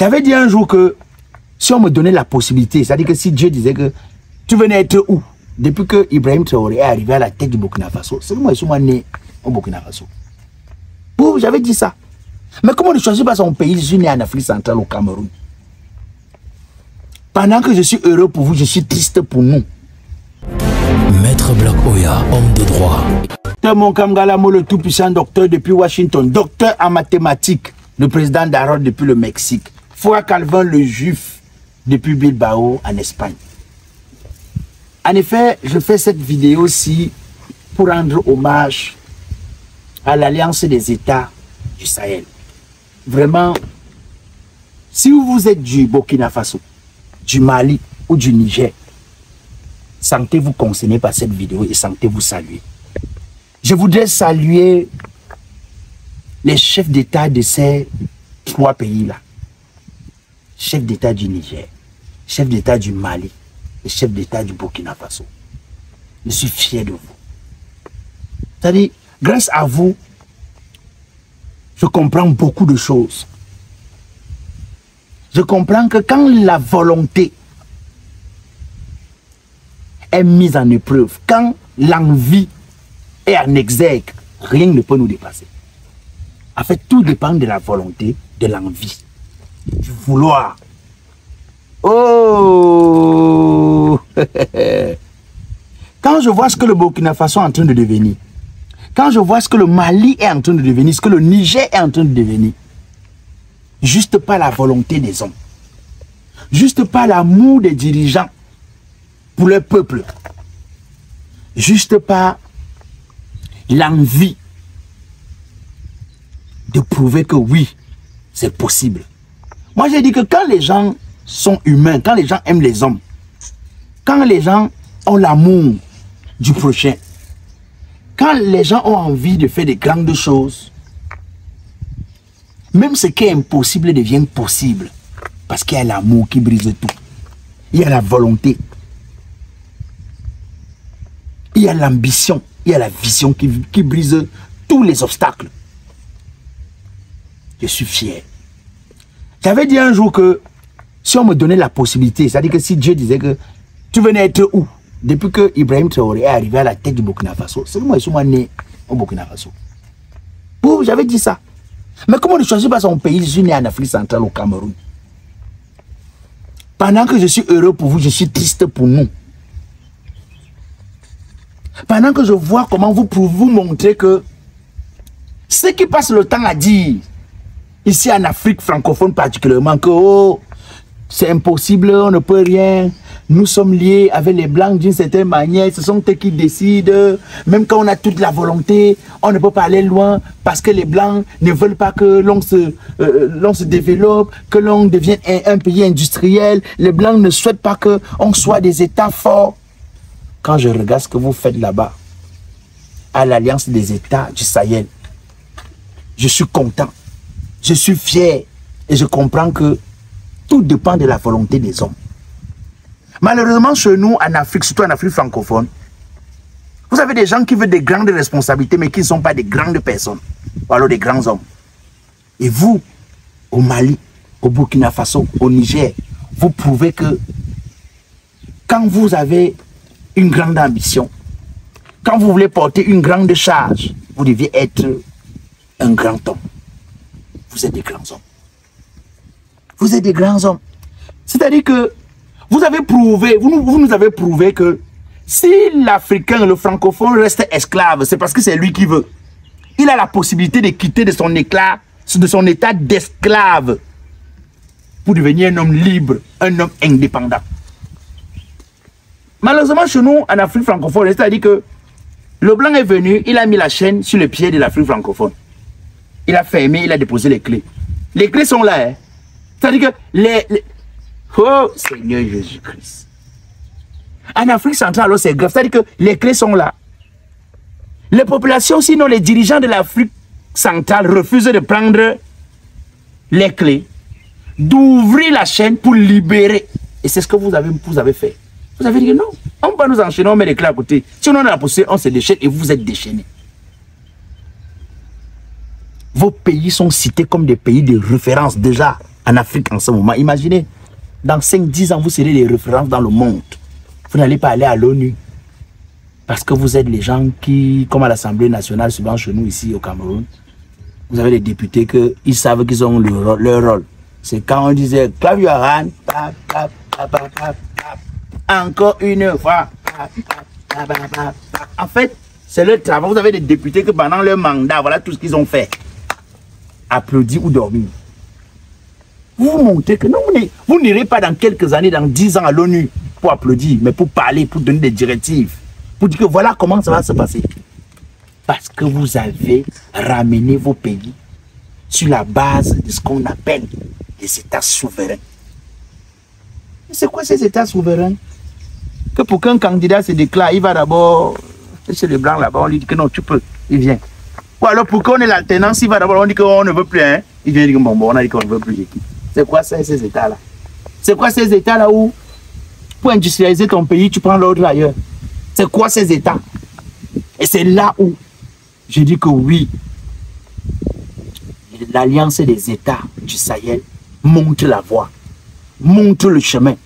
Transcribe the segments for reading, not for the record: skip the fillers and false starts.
J'avais dit un jour que si on me donnait la possibilité, c'est-à-dire que si Dieu disait que tu venais être où? Depuis que Ibrahim Traoré est arrivé à la tête du Burkina Faso, c'est moi qui suis né au Burkina Faso. Bon, j'avais dit ça. Mais comment ne choisis pas son pays? Je suis né en Afrique centrale, au Cameroun. Pendant que je suis heureux pour vous, je suis triste pour nous. Maître Black Oya, homme de droit. Docteur Monkamgalamo, le tout-puissant docteur depuis Washington, docteur en mathématiques, le président d'Arod depuis le Mexique, Frère Calvin le juif depuis Bilbao en Espagne. En effet, je fais cette vidéo-ci pour rendre hommage à l'Alliance des États du Sahel. Vraiment, si vous êtes du Burkina Faso, du Mali ou du Niger, sentez-vous concerné par cette vidéo et sentez-vous saluer. Je voudrais saluer les chefs d'État de ces trois pays-là. Chef d'État du Niger, chef d'État du Mali et chef d'État du Burkina Faso. Je suis fier de vous. C'est-à-dire, grâce à vous, je comprends beaucoup de choses. Je comprends que quand la volonté est mise en épreuve, quand l'envie est en exergue, rien ne peut nous dépasser. En fait, tout dépend de la volonté, de l'envie, du vouloir. Oh! Quand je vois ce que le Burkina Faso est en train de devenir, quand je vois ce que le Mali est en train de devenir, ce que le Niger est en train de devenir, juste pas la volonté des hommes, juste pas l'amour des dirigeants pour le peuple, juste pas l'envie de prouver que oui, c'est possible. Moi, j'ai dit que quand les gens sont humains, quand les gens aiment les hommes, quand les gens ont l'amour du prochain, quand les gens ont envie de faire des grandes choses, même ce qui est impossible devient possible. Parce qu'il y a l'amour qui brise tout. Il y a la volonté. Il y a l'ambition. Il y a la vision qui brise tous les obstacles. Je suis fier. J'avais dit un jour que si on me donnait la possibilité, c'est-à-dire que si Dieu disait que tu venais être où? Depuis que Ibrahim Traoré est arrivé à la tête du Burkina Faso, c'est moi qui suis né au Burkina Faso. Bon, j'avais dit ça. Mais comment ne choisis pas son pays? Je suis né en Afrique centrale, au Cameroun. Pendant que je suis heureux pour vous, je suis triste pour nous. Pendant que je vois comment vous pouvez vous montrer que ceux qui passent le temps à dire, ici en Afrique francophone particulièrement, que oh, c'est impossible, on ne peut rien, nous sommes liés avec les Blancs d'une certaine manière, ce sont eux qui décident, même quand on a toute la volonté, on ne peut pas aller loin parce que les Blancs ne veulent pas que l'on se développe, que l'on devienne un pays industriel, les Blancs ne souhaitent pas qu'on soit des États forts. Quand je regarde ce que vous faites là-bas, à l'Alliance des États du Sahel, je suis content, je suis fier et je comprends que tout dépend de la volonté des hommes. Malheureusement, chez nous, en Afrique, surtout en Afrique francophone, vous avez des gens qui veulent des grandes responsabilités, mais qui ne sont pas des grandes personnes, ou alors des grands hommes. Et vous, au Mali, au Burkina Faso, au Niger, vous prouvez que quand vous avez une grande ambition, quand vous voulez porter une grande charge, vous deviez être un grand homme. Vous êtes des grands hommes. Vous êtes des grands hommes. C'est-à-dire que vous avez prouvé, vous nous avez prouvé que si l'Africain, le francophone reste esclave, c'est parce que c'est lui qui veut. Il a la possibilité de quitter de son état d'esclave pour devenir un homme libre, un homme indépendant. Malheureusement, chez nous, en Afrique francophone, c'est-à-dire que le blanc est venu, il a mis la chaîne sur le pied de l'Afrique francophone. Il a fermé, il a déposé les clés. Les clés sont là. Hein. C'est-à-dire que oh Seigneur Jésus-Christ. En Afrique centrale, c'est grave. C'est-à-dire que les clés sont là. Les populations, sinon les dirigeants de l'Afrique centrale refusent de prendre les clés, d'ouvrir la chaîne pour libérer. Et c'est ce que vous avez fait. Vous avez dit que non, on va nous enchaîner, on met les clés à côté. Si on en a la possibilité, on se déchaîne et vous êtes déchaînés. Vos pays sont cités comme des pays de référence déjà en Afrique en ce moment. Imaginez, dans 5-10 ans, vous serez des références dans le monde. Vous n'allez pas aller à l'ONU. Parce que vous êtes les gens qui, comme à l'Assemblée nationale, souvent chez nous ici au Cameroun, vous avez des députés qui savent qu'ils ont leur rôle. C'est quand on disait, clap your hand, tap, tap, tap, tap, tap, tap. Encore une fois. Tap, tap, tap, tap, tap. En fait, c'est le travail. Vous avez des députés que pendant leur mandat, voilà tout ce qu'ils ont fait. Applaudir ou dormir. Vous montrez que non, vous n'irez pas dans quelques années, dans 10 ans à l'ONU pour applaudir, mais pour parler, pour donner des directives, pour dire que voilà comment ça va se passer. Parce que vous avez ramené vos pays sur la base de ce qu'on appelle les États souverains. C'est quoi ces États souverains? Que pour qu'un candidat se déclare, il va d'abord chez les Blancs là-bas, on lui dit que non, tu peux, il vient. Ou alors pour qu'on ait l'alternance, il va d'abord, on dit qu'on ne veut plus, hein. Il vient dire que bon, on a dit qu'on ne veut plus. C'est quoi ces États-là? C'est quoi ces États-là où, pour industrialiser ton pays, tu prends l'autre ailleurs? C'est quoi ces États? Et c'est là où je dis que oui, l'alliance des États du Sahel montre la voie, montre le chemin.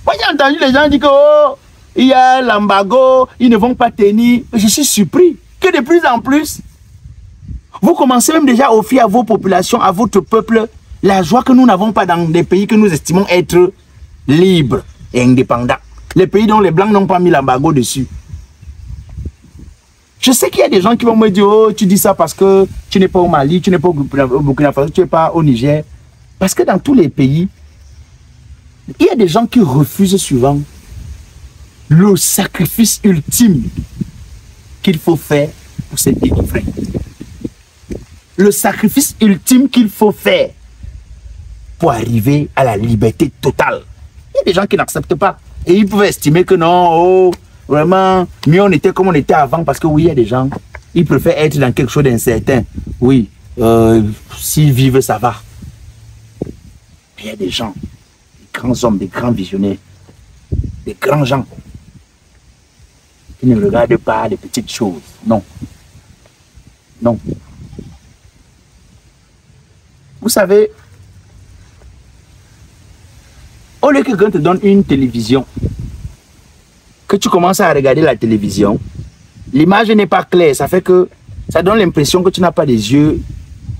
Moi, j'ai entendu les gens dire que oh, il y a l'embargo, ils ne vont pas tenir. Je suis surpris que de plus en plus, vous commencez même déjà à offrir à vos populations, à votre peuple, la joie que nous n'avons pas dans des pays que nous estimons être libres et indépendants. Les pays dont les Blancs n'ont pas mis l'embargo dessus. Je sais qu'il y a des gens qui vont me dire, oh, tu dis ça parce que tu n'es pas au Mali, tu n'es pas au Burkina Faso, tu n'es pas au Niger. Parce que dans tous les pays, il y a des gens qui refusent souvent le sacrifice ultime qu'il faut faire pour se délivrer. Le sacrifice ultime qu'il faut faire pour arriver à la liberté totale. Il y a des gens qui n'acceptent pas. Et ils peuvent estimer que non, oh, vraiment, mieux on était comme on était avant. Parce que oui, il y a des gens, ils préfèrent être dans quelque chose d'incertain. Oui, s'ils vivent, ça va. Mais il y a des gens, des grands hommes, des grands visionnaires, des grands gens qui ne regardent pas les petites choses. Non. Non. Vous savez, au lieu que quelqu'un te donne une télévision, que tu commences à regarder la télévision, l'image n'est pas claire, ça fait que ça donne l'impression que tu n'as pas des yeux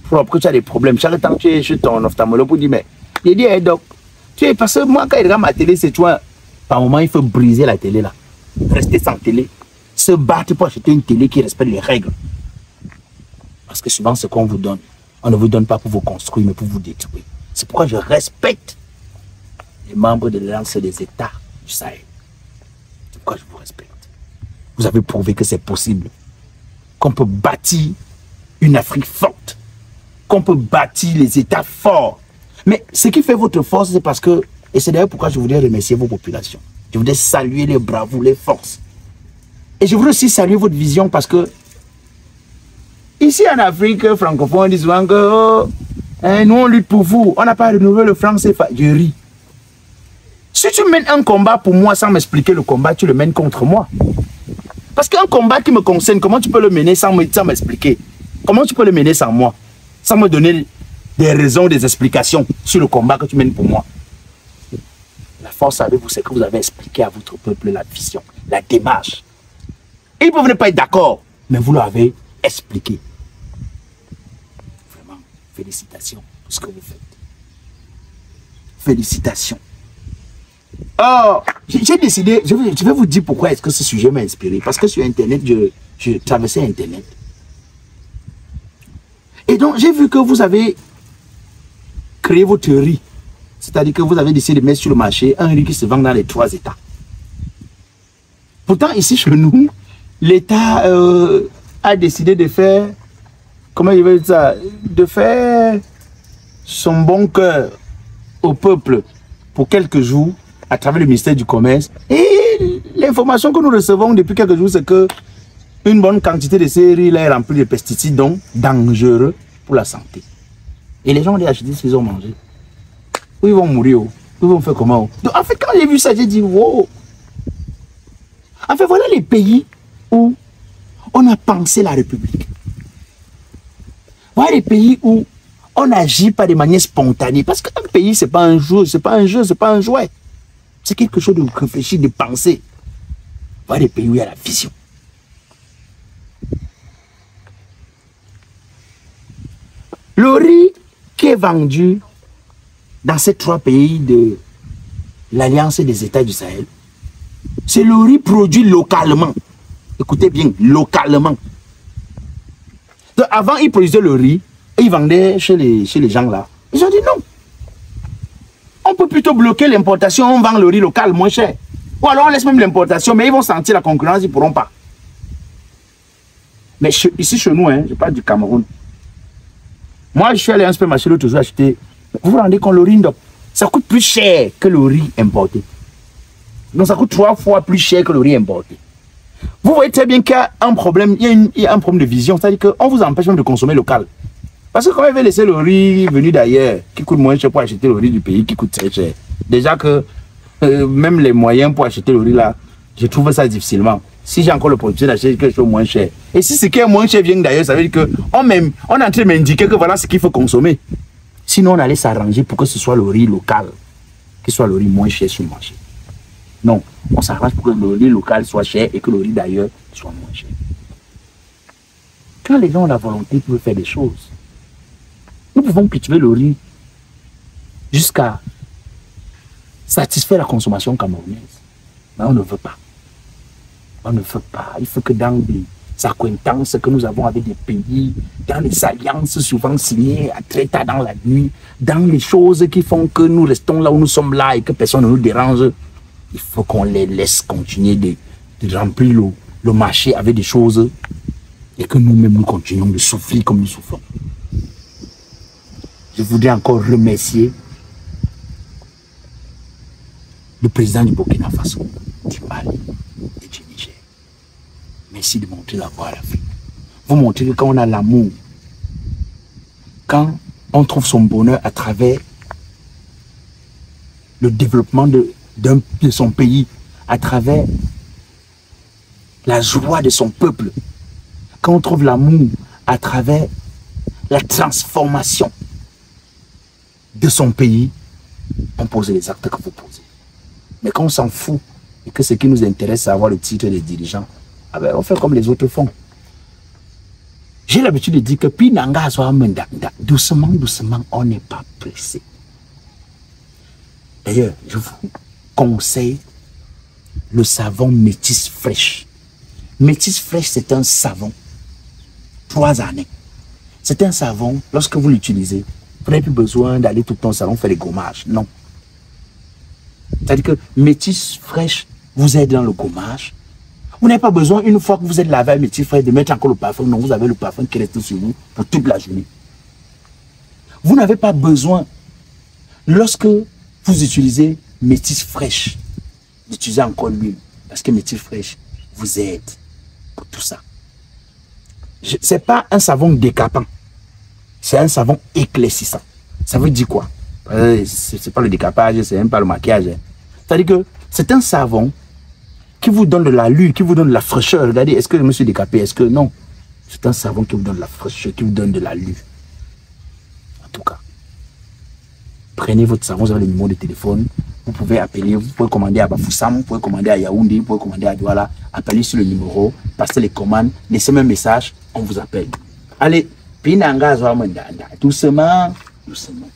propres, que tu as des problèmes. Chaque temps que tu es chez ton ophtalmologue pour dire, mais il dit, hey, doc, tu es, parce que moi quand il regarde ma télé, c'est toi, par moment il faut briser la télé là, rester sans télé, se battre pour acheter une télé qui respecte les règles. Parce que souvent ce qu'on vous donne, on ne vous donne pas pour vous construire, mais pour vous détruire. C'est pourquoi je respecte les membres de l'Alliance des États du Sahel. C'est pourquoi je vous respecte. Vous avez prouvé que c'est possible. Qu'on peut bâtir une Afrique forte. Qu'on peut bâtir les États forts. Mais ce qui fait votre force, c'est parce que, et c'est d'ailleurs pourquoi je voudrais remercier vos populations. Je voudrais saluer les bravoures, les forces. Et je voudrais aussi saluer votre vision parce que ici en Afrique francophone, on dit souvent que oh, hein, nous on lutte pour vous, on n'a pas renouvelé le franc CFA. Je ris. Si tu mènes un combat pour moi sans m'expliquer le combat, tu le mènes contre moi. Parce qu'un combat qui me concerne, comment tu peux le mener sans m'expliquer? Comment tu peux le mener sans moi? Sans me donner des raisons, des explications sur le combat que tu mènes pour moi. La force avec vous, c'est que vous avez expliqué à votre peuple la vision, la démarche. Ils peuvent ne pas être d'accord, mais vous l'avez expliqué. Vraiment, félicitations pour ce que vous faites. Félicitations. Oh, j'ai décidé, je vais vous dire pourquoi est-ce que ce sujet m'a inspiré. Parce que sur Internet, je traversais Internet. Et donc, j'ai vu que vous avez créé vos théories. C'est-à-dire que vous avez décidé de mettre sur le marché un riz qui se vend dans les 3 États. Pourtant, ici chez nous, l'État a décidé de faire, comment il veut dire ça, de faire son bon cœur au peuple pour quelques jours à travers le ministère du Commerce. Et l'information que nous recevons depuis quelques jours, c'est que une bonne quantité de ces riz-là est remplie de pesticides, donc dangereux pour la santé. Et les gens ont acheté ce qu'ils ont mangé. Où ils vont mourir, où ils vont faire comment. Donc, en fait, quand j'ai vu ça, j'ai dit, wow. En fait, voilà les pays où on a pensé la République. Voilà les pays où On n'agit pas de manière spontanée. Parce qu'un pays, c'est pas un jeu, c'est pas un jeu, c'est pas un jouet. C'est quelque chose de réfléchir, de penser. Voilà des pays où il y a la vision. Le riz qui est vendu dans ces 3 pays de l'Alliance des États du Sahel, c'est le riz produit localement. Écoutez bien, localement. Donc avant, ils produisaient le riz et ils vendaient chez les gens là. Ils ont dit non. On peut plutôt bloquer l'importation, on vend le riz local moins cher. Ou alors on laisse même l'importation, mais ils vont sentir la concurrence, ils ne pourront pas. Mais ici chez nous, je parle du Cameroun. Moi, je suis allé à un supermarché l'autre jour acheter. Vous vous rendez compte, le riz, ça coûte plus cher que le riz importé. Donc ça coûte 3 fois plus cher que le riz importé. Vous voyez très bien qu'il y a un problème, il y a un problème de vision. C'est-à-dire qu'on vous empêche même de consommer local. Parce que quand vous laisser le riz venu d'ailleurs, qui coûte moins cher pour acheter le riz du pays, qui coûte très cher. Déjà que même les moyens pour acheter le riz là, je trouve ça difficilement. Si j'ai encore l'opportunité d'acheter quelque chose moins cher. Et si ce qui est moins cher vient d'ailleurs, ça veut dire qu'on est en train de m'indiquer que voilà ce qu'il faut consommer. Sinon, on allait s'arranger pour que ce soit le riz local, que ce soit le riz moins cher sur le marché. Non, on s'arrange pour que le riz local soit cher et que le riz d'ailleurs soit moins cher. Quand les gens ont la volonté de faire des choses, nous pouvons cultiver le riz jusqu'à satisfaire la consommation camerounaise. Mais on ne veut pas. On ne veut pas. Il faut que dans les accointances que nous avons avec des pays, dans les alliances souvent signées à très tard dans la nuit, dans les choses qui font que nous restons là où nous sommes là et que personne ne nous dérange, il faut qu'on les laisse continuer de remplir le marché avec des choses et que nous-mêmes nous continuons de souffrir comme nous souffrons. Je voudrais encore remercier le président du Burkina Faso, du Mali et du Niger. Merci de montrer la voie à l'Afrique. Vous montrez que quand on a l'amour, quand on trouve son bonheur à travers le développement de son pays, à travers la joie de son peuple, quand on trouve l'amour à travers la transformation de son pays, on pose les actes que vous posez. Mais quand on s'en fout et que ce qui nous intéresse, c'est avoir le titre des dirigeants, ah ben on fait comme les autres font. J'ai l'habitude de dire que doucement, doucement, on n'est pas pressé. D'ailleurs, je vous conseille le savon Métis Fraîche. Métis Fraîche, c'est un savon 3 années. C'est un savon, lorsque vous l'utilisez, vous n'avez plus besoin d'aller tout le temps au salon faire des gommages. Non. C'est-à-dire que Métis Fraîche vous aide dans le gommage. Vous n'avez pas besoin, une fois que vous êtes lavé à Métis Fraîche, de mettre encore le parfum. Non, vous avez le parfum qui reste sur vous pour toute la journée. Vous n'avez pas besoin, lorsque vous utilisez Métis Fraîche, d'utiliser encore l'huile. Parce que Métis Fraîche vous aide pour tout ça. Ce n'est pas un savon décapant. C'est un savon éclaircissant. Ça veut dire quoi? C'est pas le décapage, c'est même pas le maquillage. C'est-à-dire que c'est un savon qui vous donne de la lueur, qui vous donne de la fraîcheur. Regardez, est-ce que je me suis décapé? Est-ce que non? C'est un savon qui vous donne de la fraîcheur, qui vous donne de la lueur. En tout cas, prenez votre savon, vous avez le numéro de téléphone. Vous pouvez appeler, vous pouvez commander à Bafoussam, vous pouvez commander à Yaoundé, vous pouvez commander à Douala. Appelez sur le numéro, passez les commandes, laissez-moi un message, on vous appelle. Allez, pinanga doucement, doucement.